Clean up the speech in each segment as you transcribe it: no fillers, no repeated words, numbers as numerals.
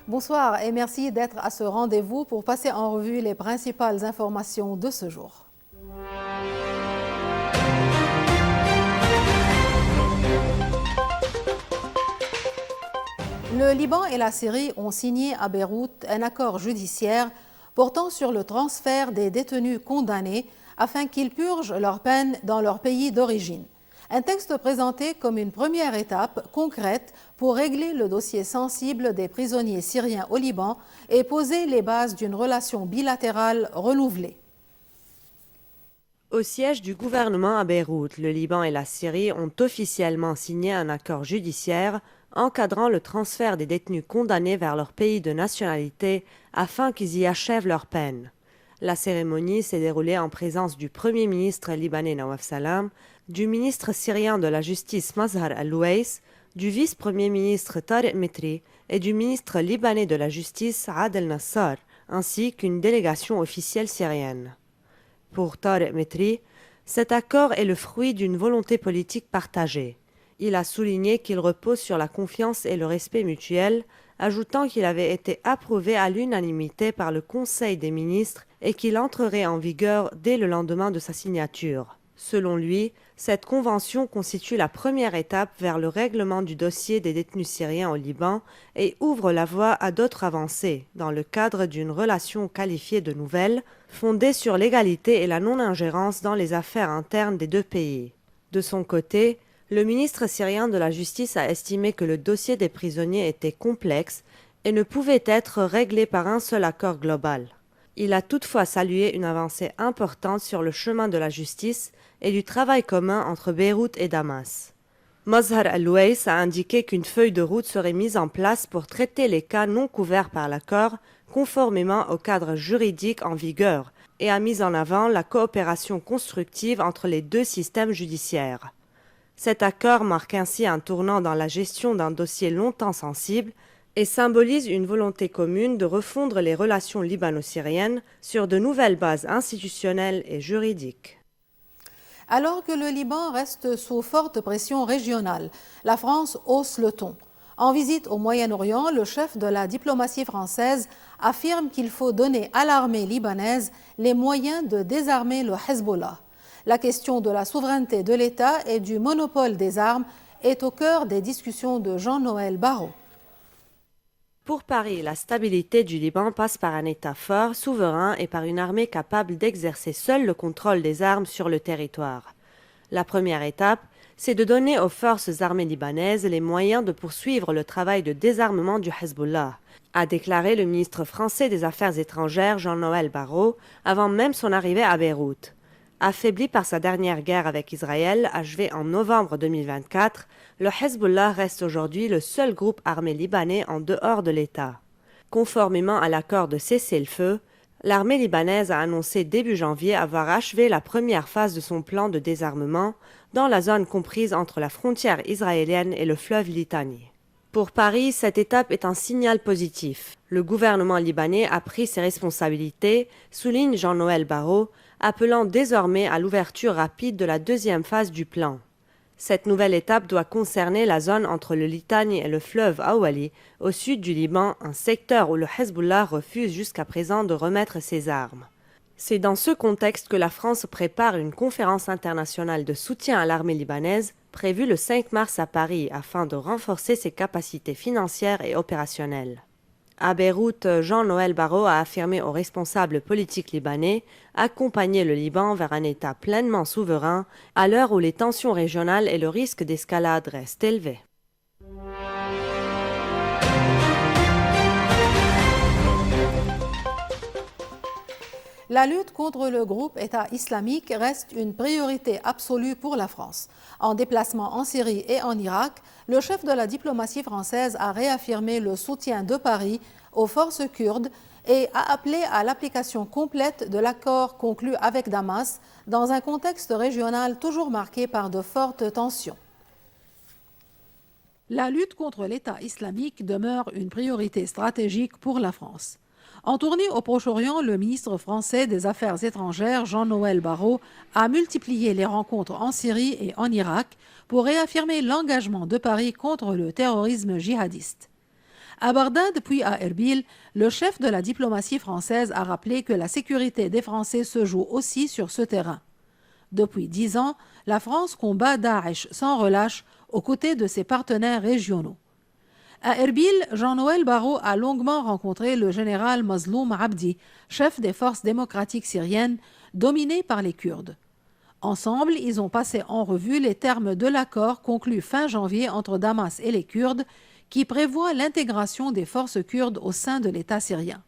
Bonsoir et merci d'être à ce rendez-vous pour passer en revue les principales informations de ce jour. Le Liban et la Syrie ont signé à Beyrouth un accord judiciaire portant sur le transfert des détenus condamnés afin qu'ils purgent leur peine dans leur pays d'origine. Un texte présenté comme une première étape concrète pour régler le dossier sensible des prisonniers syriens au Liban et poser les bases d'une relation bilatérale renouvelée. Au siège du gouvernement à Beyrouth, le Liban et la Syrie ont officiellement signé un accord judiciaire encadrant le transfert des détenus condamnés vers leur pays de nationalité afin qu'ils y achèvent leur peine. La cérémonie s'est déroulée en présence du Premier ministre libanais Nawaf Salam, du ministre syrien de la Justice Mazhar al-Louays, du vice-premier ministre Tariq Mitri et du ministre libanais de la Justice Adel Nassar, ainsi qu'une délégation officielle syrienne. Pour Tariq Mitri, cet accord est le fruit d'une volonté politique partagée. Il a souligné qu'il repose sur la confiance et le respect mutuel, ajoutant qu'il avait été approuvé à l'unanimité par le Conseil des ministres et qu'il entrerait en vigueur dès le lendemain de sa signature. Selon lui, cette convention constitue la première étape vers le règlement du dossier des détenus syriens au Liban et ouvre la voie à d'autres avancées dans le cadre d'une relation qualifiée de nouvelle, fondée sur l'égalité et la non-ingérence dans les affaires internes des deux pays. De son côté, le ministre syrien de la Justice a estimé que le dossier des prisonniers était complexe et ne pouvait être réglé par un seul accord global. Il a toutefois salué une avancée importante sur le chemin de la justice et du travail commun entre Beyrouth et Damas. Mazhar al-Louays a indiqué qu'une feuille de route serait mise en place pour traiter les cas non couverts par l'accord, conformément au cadre juridique en vigueur, et a mis en avant la coopération constructive entre les deux systèmes judiciaires. Cet accord marque ainsi un tournant dans la gestion d'un dossier longtemps sensible et symbolise une volonté commune de refondre les relations libano-syriennes sur de nouvelles bases institutionnelles et juridiques. Alors que le Liban reste sous forte pression régionale, la France hausse le ton. En visite au Moyen-Orient, le chef de la diplomatie française affirme qu'il faut donner à l'armée libanaise les moyens de désarmer le Hezbollah. La question de la souveraineté de l'État et du monopole des armes est au cœur des discussions de Jean-Noël Barrot. Pour Paris, la stabilité du Liban passe par un État fort, souverain et par une armée capable d'exercer seule le contrôle des armes sur le territoire. La première étape, c'est de donner aux forces armées libanaises les moyens de poursuivre le travail de désarmement du Hezbollah, a déclaré le ministre français des Affaires étrangères Jean-Noël Barrot avant même son arrivée à Beyrouth. Affaibli par sa dernière guerre avec Israël, achevée en novembre 2024, le Hezbollah reste aujourd'hui le seul groupe armé libanais en dehors de l'État. Conformément à l'accord de cessez-le-feu, l'armée libanaise a annoncé début janvier avoir achevé la première phase de son plan de désarmement dans la zone comprise entre la frontière israélienne et le fleuve Litanie. Pour Paris, cette étape est un signal positif. Le gouvernement libanais a pris ses responsabilités, souligne Jean-Noël Barrot, appelant désormais à l'ouverture rapide de la deuxième phase du plan. Cette nouvelle étape doit concerner la zone entre le Litanie et le fleuve Awali, au sud du Liban, un secteur où le Hezbollah refuse jusqu'à présent de remettre ses armes. C'est dans ce contexte que la France prépare une conférence internationale de soutien à l'armée libanaise, prévue le 5 mars à Paris, afin de renforcer ses capacités financières et opérationnelles. À Beyrouth, Jean-Noël Barrot a affirmé aux responsables politiques libanais accompagner le Liban vers un État pleinement souverain à l'heure où les tensions régionales et le risque d'escalade restent élevés. La lutte contre le groupe État islamique reste une priorité absolue pour la France. En déplacement en Syrie et en Irak, le chef de la diplomatie française a réaffirmé le soutien de Paris aux forces kurdes et a appelé à l'application complète de l'accord conclu avec Damas dans un contexte régional toujours marqué par de fortes tensions. La lutte contre l'État islamique demeure une priorité stratégique pour la France. En tournée au Proche-Orient, le ministre français des Affaires étrangères, Jean-Noël Barrot, a multiplié les rencontres en Syrie et en Irak pour réaffirmer l'engagement de Paris contre le terrorisme djihadiste. À Bagdad puis à Erbil, le chef de la diplomatie française a rappelé que la sécurité des Français se joue aussi sur ce terrain. Depuis 10 ans, la France combat Daesh sans relâche aux côtés de ses partenaires régionaux. À Erbil, Jean-Noël Barrot a longuement rencontré le général Mazloum Abdi, chef des forces démocratiques syriennes, dominées par les Kurdes. Ensemble, ils ont passé en revue les termes de l'accord conclu fin janvier entre Damas et les Kurdes, qui prévoit l'intégration des forces kurdes au sein de l'État syrien.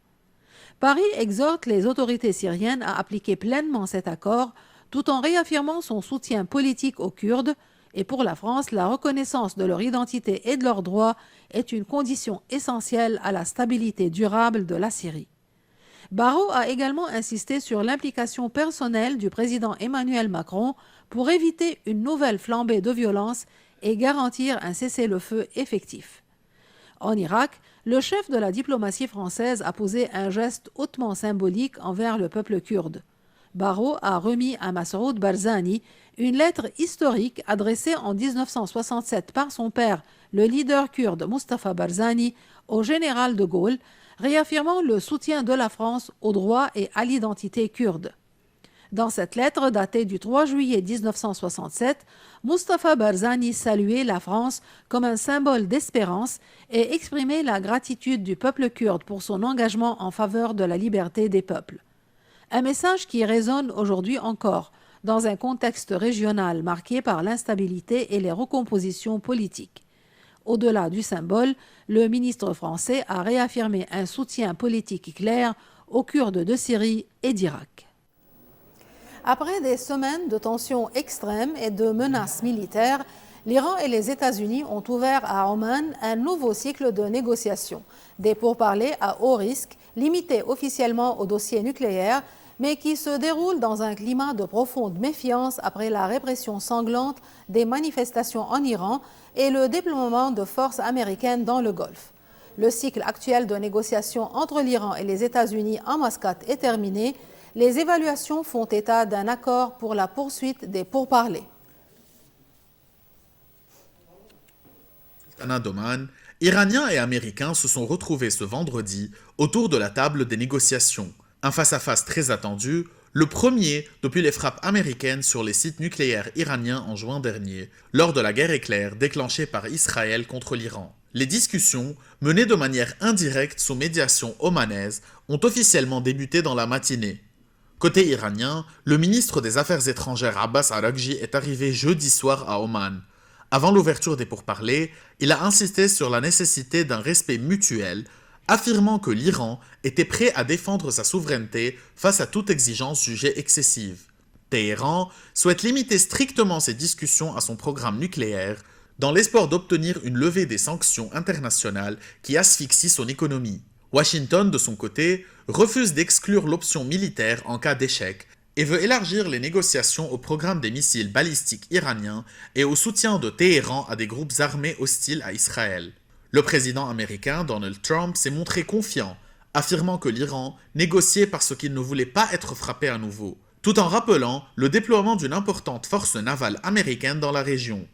Paris exhorte les autorités syriennes à appliquer pleinement cet accord, tout en réaffirmant son soutien politique aux Kurdes, et pour la France, la reconnaissance de leur identité et de leurs droits est une condition essentielle à la stabilité durable de la Syrie. Barrot a également insisté sur l'implication personnelle du président Emmanuel Macron pour éviter une nouvelle flambée de violence et garantir un cessez-le-feu effectif. En Irak, le chef de la diplomatie française a posé un geste hautement symbolique envers le peuple kurde. Barrot a remis à Massoud Barzani une lettre historique adressée en 1967 par son père, le leader kurde Mustafa Barzani, au général de Gaulle, réaffirmant le soutien de la France aux droits et à l'identité kurde. Dans cette lettre datée du 3 juillet 1967, Mustafa Barzani saluait la France comme un symbole d'espérance et exprimait la gratitude du peuple kurde pour son engagement en faveur de la liberté des peuples. Un message qui résonne aujourd'hui encore, dans un contexte régional marqué par l'instabilité et les recompositions politiques. Au-delà du symbole, le ministre français a réaffirmé un soutien politique clair aux Kurdes de Syrie et d'Irak. Après des semaines de tensions extrêmes et de menaces militaires, l'Iran et les États-Unis ont ouvert à Oman un nouveau cycle de négociations. Des pourparlers à haut risque, limités officiellement au dossier nucléaire, mais qui se déroulent dans un climat de profonde méfiance après la répression sanglante des manifestations en Iran et le déploiement de forces américaines dans le Golfe. Le cycle actuel de négociations entre l'Iran et les États-Unis en Mascate est terminé. Les évaluations font état d'un accord pour la poursuite des pourparlers. D'Oman, Iraniens et Américains se sont retrouvés ce vendredi autour de la table des négociations. Un face-à-face très attendu, le premier depuis les frappes américaines sur les sites nucléaires iraniens en juin dernier, lors de la guerre éclair déclenchée par Israël contre l'Iran. Les discussions, menées de manière indirecte sous médiation omanaise, ont officiellement débuté dans la matinée. Côté iranien, le ministre des Affaires étrangères Abbas Araghchi est arrivé jeudi soir à Oman. Avant l'ouverture des pourparlers, il a insisté sur la nécessité d'un respect mutuel, affirmant que l'Iran était prêt à défendre sa souveraineté face à toute exigence jugée excessive. Téhéran souhaite limiter strictement ses discussions à son programme nucléaire, dans l'espoir d'obtenir une levée des sanctions internationales qui asphyxient son économie. Washington, de son côté, refuse d'exclure l'option militaire en cas d'échec et veut élargir les négociations au programme des missiles balistiques iraniens et au soutien de Téhéran à des groupes armés hostiles à Israël. Le président américain Donald Trump s'est montré confiant, affirmant que l'Iran négociait parce qu'il ne voulait pas être frappé à nouveau, tout en rappelant le déploiement d'une importante force navale américaine dans la région.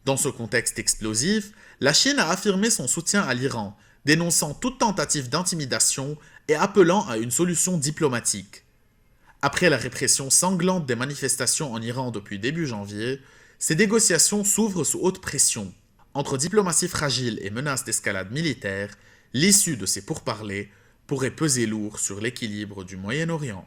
Dans ce contexte explosif, la Chine a affirmé son soutien à l'Iran, dénonçant toute tentative d'intimidation et appelant à une solution diplomatique. Après la répression sanglante des manifestations en Iran depuis début janvier, ces négociations s'ouvrent sous haute pression. Entre diplomatie fragile et menace d'escalade militaire, l'issue de ces pourparlers pourrait peser lourd sur l'équilibre du Moyen-Orient.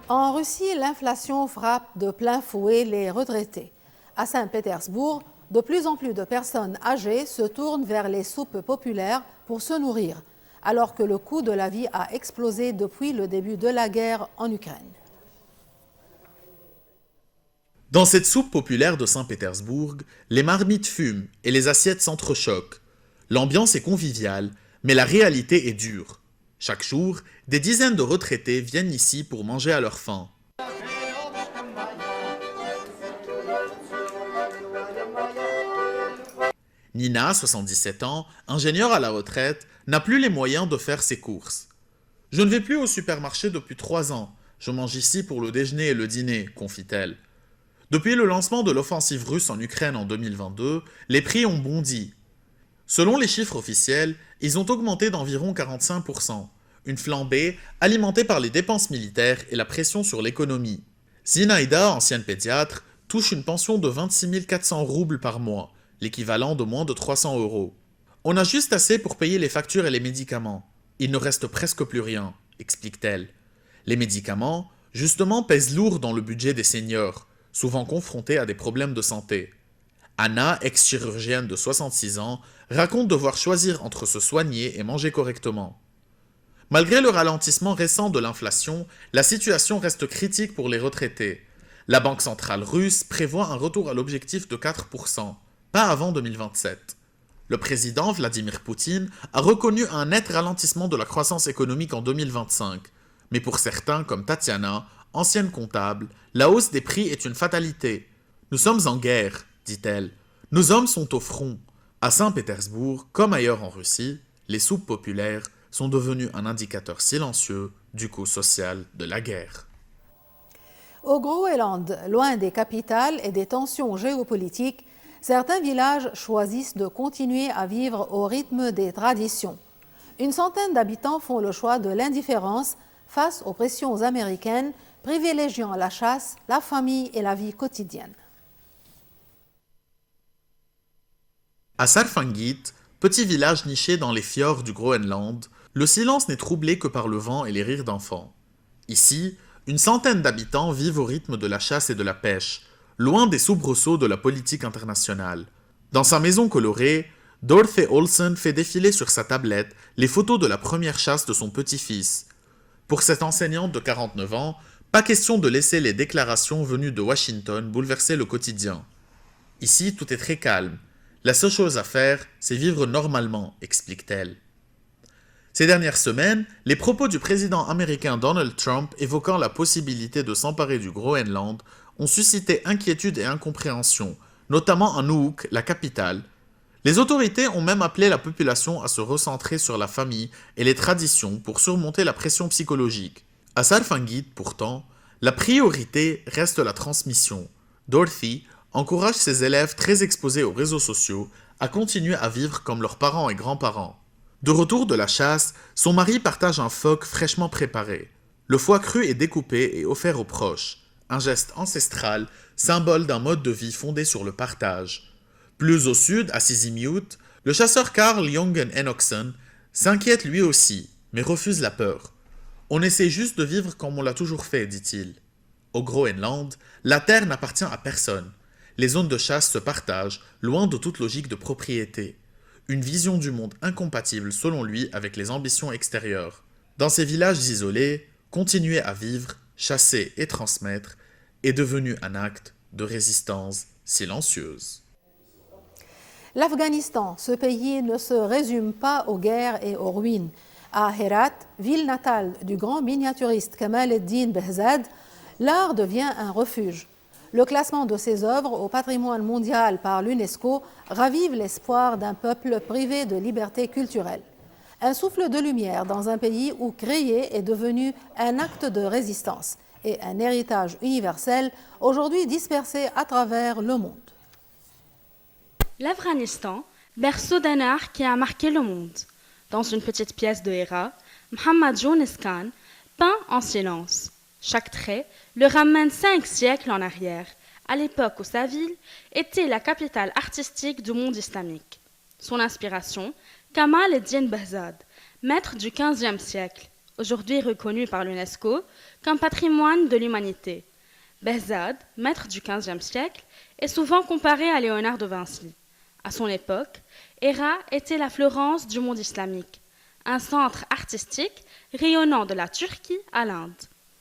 En Russie, l'inflation frappe de plein fouet les retraités. À Saint-Pétersbourg, de plus en plus de personnes âgées se tournent vers les soupes populaires pour se nourrir, alors que le coût de la vie a explosé depuis le début de la guerre en Ukraine. Dans cette soupe populaire de Saint-Pétersbourg, les marmites fument et les assiettes s'entrechoquent. L'ambiance est conviviale, mais la réalité est dure. Chaque jour, des dizaines de retraités viennent ici pour manger à leur faim. Nina, 77 ans, ingénieure à la retraite, n'a plus les moyens de faire ses courses. « Je ne vais plus au supermarché depuis 3 ans. Je mange ici pour le déjeuner et le dîner, confie-t-elle. Depuis le lancement de l'offensive russe en Ukraine en 2022, les prix ont bondi. Selon les chiffres officiels, ils ont augmenté d'environ 45%, une flambée alimentée par les dépenses militaires et la pression sur l'économie. Zinaïda, ancienne pédiatre, touche une pension de 26 400 roubles par mois, l'équivalent de moins de 300 €. On a juste assez pour payer les factures et les médicaments. Il ne reste presque plus rien, explique-t-elle. Les médicaments, justement, pèsent lourd dans le budget des seniors, souvent confrontés à des problèmes de santé. Anna, ex-chirurgienne de 66 ans, raconte devoir choisir entre se soigner et manger correctement. Malgré le ralentissement récent de l'inflation, la situation reste critique pour les retraités. La Banque centrale russe prévoit un retour à l'objectif de 4%, pas avant 2027. Le président Vladimir Poutine a reconnu un net ralentissement de la croissance économique en 2025. Mais pour certains, comme Tatiana, ancienne comptable, la hausse des prix est une fatalité. Nous sommes en guerre, dit-elle. Nos hommes sont au front. À Saint-Pétersbourg, comme ailleurs en Russie, les soupes populaires sont devenues un indicateur silencieux du coût social de la guerre. Au Groenland, loin des capitales et des tensions géopolitiques, certains villages choisissent de continuer à vivre au rythme des traditions. Une centaine d'habitants font le choix de l'indifférence face aux pressions américaines, privilégiant la chasse, la famille et la vie quotidienne. À Sarfangit, petit village niché dans les fjords du Groenland, le silence n'est troublé que par le vent et les rires d'enfants. Ici, une centaine d'habitants vivent au rythme de la chasse et de la pêche, loin des soubresauts de la politique internationale. Dans sa maison colorée, Dorothy Olsen fait défiler sur sa tablette les photos de la première chasse de son petit-fils. Pour cette enseignante de 49 ans, pas question de laisser les déclarations venues de Washington bouleverser le quotidien. Ici, tout est très calme. La seule chose à faire, c'est vivre normalement, explique-t-elle. Ces dernières semaines, les propos du président américain Donald Trump évoquant la possibilité de s'emparer du Groenland ont suscité inquiétude et incompréhension, notamment à Nuuk, la capitale. Les autorités ont même appelé la population à se recentrer sur la famille et les traditions pour surmonter la pression psychologique. À Sarfangit, pourtant, la priorité reste la transmission. Dorothy encourage ses élèves très exposés aux réseaux sociaux à continuer à vivre comme leurs parents et grands-parents. De retour de la chasse, son mari partage un phoque fraîchement préparé. Le foie cru est découpé et offert aux proches, un geste ancestral, symbole d'un mode de vie fondé sur le partage. Plus au sud, à Sisimiut, le chasseur Carl Jungen Enochsen s'inquiète lui aussi, mais refuse la peur. On essaie juste de vivre comme on l'a toujours fait, dit-il. Au Groenland, la terre n'appartient à personne. Les zones de chasse se partagent, loin de toute logique de propriété. Une vision du monde incompatible selon lui avec les ambitions extérieures. Dans ces villages isolés, continuer à vivre, chasser et transmettre est devenu un acte de résistance silencieuse. L'Afghanistan, ce pays ne se résume pas aux guerres et aux ruines. À Herat, ville natale du grand miniaturiste Kamal el-Din Behzad, l'art devient un refuge. Le classement de ses œuvres au patrimoine mondial par l'UNESCO ravive l'espoir d'un peuple privé de liberté culturelle. Un souffle de lumière dans un pays où créer est devenu un acte de résistance et un héritage universel aujourd'hui dispersé à travers le monde. L'Afghanistan, berceau d'un art qui a marqué le monde. Dans une petite pièce de Héra, Mohammad Younes Khan peint en silence. Chaque trait le ramène 5 siècles en arrière, à l'époque où sa ville était la capitale artistique du monde islamique. Son inspiration, Kamal el-Din Behzad, maître du XVe siècle, aujourd'hui reconnu par l'UNESCO comme patrimoine de l'humanité. Behzad, maître du XVe siècle, est souvent comparé à Léonard de Vinci. À son époque, Héra était la Florence du monde islamique, un centre artistique rayonnant de la Turquie à l'Inde.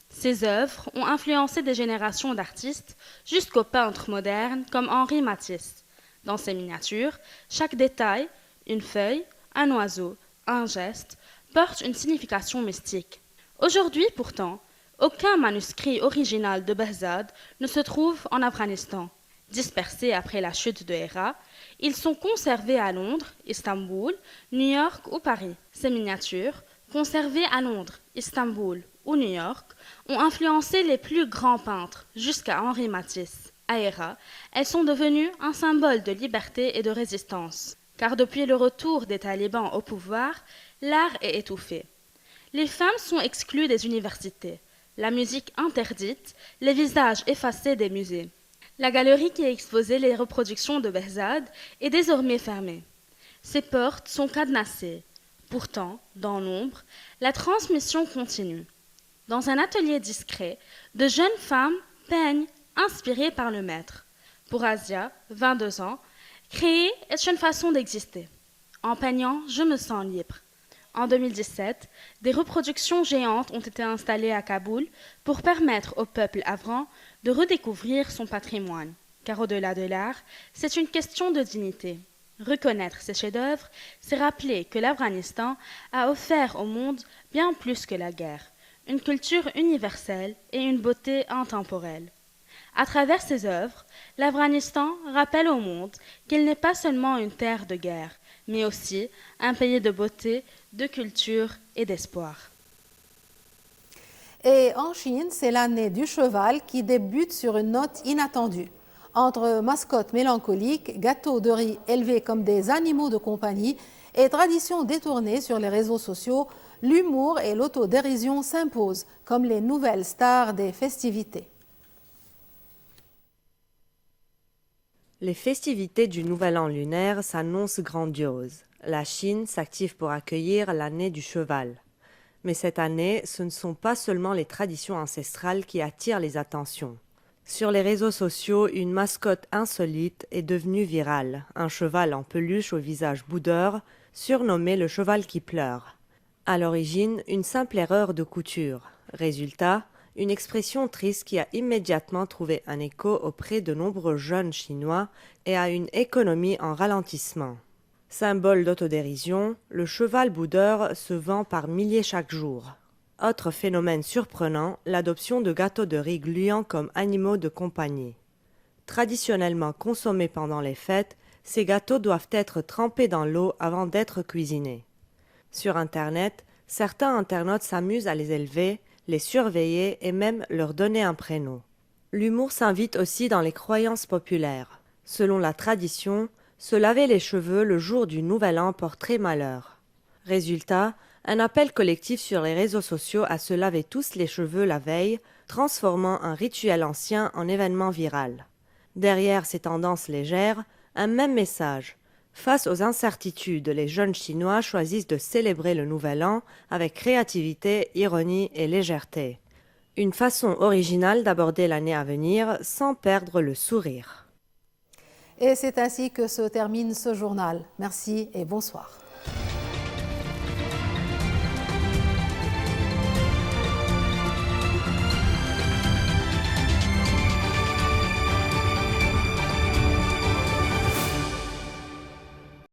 Ses œuvres ont influencé des générations d'artistes jusqu'aux peintres modernes comme Henri Matisse. Dans ses miniatures, chaque détail, une feuille, un oiseau, un geste, porte une signification mystique. Aujourd'hui, pourtant, aucun manuscrit original de Behzad ne se trouve en Afghanistan. Dispersés après la chute de Héra, ils sont conservés à Londres, Istanbul, New York ou Paris. Ces miniatures, conservées à Londres, Istanbul ou New York ont influencé les plus grands peintres, jusqu'à Henri Matisse. À Hérat, elles sont devenues un symbole de liberté et de résistance, car depuis le retour des talibans au pouvoir, l'art est étouffé. Les femmes sont exclues des universités, la musique interdite, les visages effacés des musées. La galerie qui exposait les reproductions de Behzad est désormais fermée. Ses portes sont cadenassées. Pourtant, dans l'ombre, la transmission continue. Dans un atelier discret, de jeunes femmes peignent, inspirées par le maître. Pour Asia, 22 ans, créer est une façon d'exister. En peignant, je me sens libre. En 2017, des reproductions géantes ont été installées à Kaboul pour permettre au peuple afghan de redécouvrir son patrimoine. Car au-delà de l'art, c'est une question de dignité. Reconnaître ces chefs-d'œuvre, c'est rappeler que l'Afghanistan a offert au monde bien plus que la guerre, une culture universelle et une beauté intemporelle. À travers ses œuvres, l'Afghanistan rappelle au monde qu'il n'est pas seulement une terre de guerre, mais aussi un pays de beauté, de culture et d'espoir. Et en Chine, c'est l'année du cheval qui débute sur une note inattendue. Entre mascottes mélancoliques, gâteaux de riz élevés comme des animaux de compagnie et traditions détournées sur les réseaux sociaux, l'humour et l'autodérision s'imposent comme les nouvelles stars des festivités. Les festivités du Nouvel An lunaire s'annoncent grandioses. La Chine s'active pour accueillir l'année du cheval. Mais cette année, ce ne sont pas seulement les traditions ancestrales qui attirent les attentions. Sur les réseaux sociaux, une mascotte insolite est devenue virale, un cheval en peluche au visage boudeur, surnommé le cheval qui pleure. À l'origine, une simple erreur de couture. Résultat, une expression triste qui a immédiatement trouvé un écho auprès de nombreux jeunes Chinois et à une économie en ralentissement. Symbole d'autodérision, le cheval boudeur se vend par milliers chaque jour. Autre phénomène surprenant, l'adoption de gâteaux de riz gluants comme animaux de compagnie. Traditionnellement consommés pendant les fêtes, ces gâteaux doivent être trempés dans l'eau avant d'être cuisinés. Sur Internet, certains internautes s'amusent à les élever, les surveiller et même leur donner un prénom. L'humour s'invite aussi dans les croyances populaires. Selon la tradition, se laver les cheveux le jour du Nouvel An porterait malheur. Résultat, un appel collectif sur les réseaux sociaux à se laver tous les cheveux la veille, transformant un rituel ancien en événement viral. Derrière ces tendances légères, un même message. Face aux incertitudes, les jeunes Chinois choisissent de célébrer le Nouvel An avec créativité, ironie et légèreté. Une façon originale d'aborder l'année à venir sans perdre le sourire. Et c'est ainsi que se termine ce journal. Merci et bonsoir.